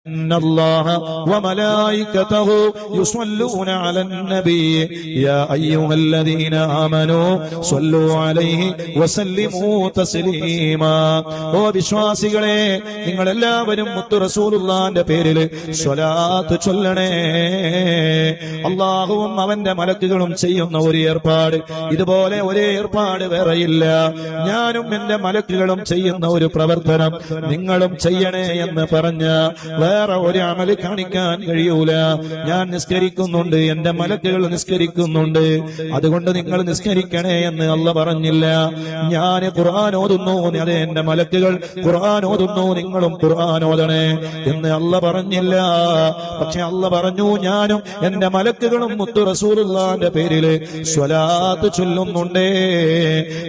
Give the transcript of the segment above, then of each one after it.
إن الله وملائكته يصلون على النبي يا أيها الذين آمنوا صلوا عليه وسلموا تسليما ഓ വിശ്വാസികളെ നിങ്ങൾ എല്ലാവരും മുത്തു റസൂലുള്ളാഹിന്റെ പേരിൽ സ്വലാത്ത് ചൊല്ലണേ. അല്ലാഹുവും അവന്റെ മലക്കുകളും ചെയ്യുന്ന ഒരു ഏർപ്പാട്, ഇതുപോലെ ഒരേ ഏർപ്പാട് വേറെയില്ല. ഞാനും എന്റെ മലക്കുകളും ചെയ്യുന്ന ഒരു പ്രവർത്തനം നിങ്ങളും ചെയ്യണേ എന്ന് പറഞ്ഞ വേറെ ഒരു അമല് കാണിക്കാൻ കഴിയൂല. ഞാൻ നിസ്കരിക്കുന്നുണ്ട്, എന്റെ മലക്കുകൾ നിസ്കരിക്കുന്നുണ്ട്, അതുകൊണ്ട് നിങ്ങൾ നിസ്കരിക്കണേ എന്ന് അല്ലാഹ് പറഞ്ഞില്ല. ഞാൻ ഖുർആൻ ഓതുന്നു, അതെ എന്റെ മലക്കുകൾ ഖുർആൻ ഓതുന്നു, നിങ്ങളും ഖുർആൻ ഓതണേ എന്ന് അല്ലാഹ് പറഞ്ഞില്ല. പക്ഷെ അല്ലാഹ് പറഞ്ഞു, ഞാനും എന്റെ മലക്കുകളും മുത്തു റസൂലുള്ളാഹിന്റെ പേരില് സ്വലാത്ത് ചൊല്ലുന്നുണ്ടേ,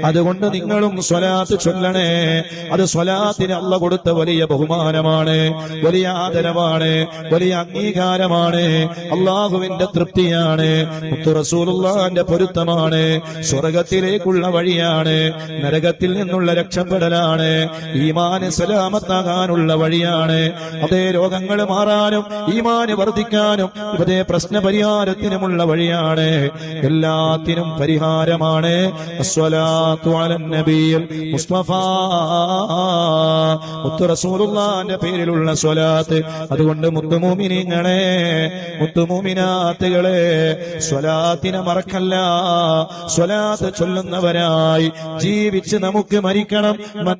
അതുകൊണ്ട് നിങ്ങളും സ്വലാത്ത് ചൊല്ലണേ. അത് സ്വലാത്തിന് അല്ലാഹ് കൊടുത്ത വലിയ ബഹുമാനമാണ്, വലിയ ആദരവാണ്, വലിയ അംഗീകാരമാണ്, അള്ളാഹുവിന്റെ തൃപ്തിയാണ്, മുത്തു റസൂലുള്ളാഹിന്റെ പൊരുത്തമാണ്, സ്വർഗത്തിലേക്കുള്ള വഴിയാണ്, നരകത്തിൽ നിന്നുള്ള രക്ഷപ്പെടലാണ്, ഈമാന് സലാമത്താകാനുള്ള വഴിയാണ്. അതേ രോഗങ്ങൾ മാറാനും ഈമാന് വർദ്ധിക്കാനും അതേ പ്രശ്ന പരിഹാരത്തിനുമുള്ള വഴിയാണ്, എല്ലാത്തിനും പരിഹാരമാണ്. അസ്സലാത്തു അലൻ നബിയിൽ മുസ്തഫ മുത്തു റസൂലുള്ളാഹിന്റെ പേരിലുള്ള സ്വലാത്ത്. അതുകൊണ്ട് മുത്തുമൂമിനീങ്ങളെ, മുത്തുമൂമിനാത്തുകളെ, സ്വലാത്തിനെ മറക്കല്ല. സ്വലാത്ത് ചൊല്ലുന്നവരായി ജീവിച്ച് നമുക്ക് മരിക്കണം.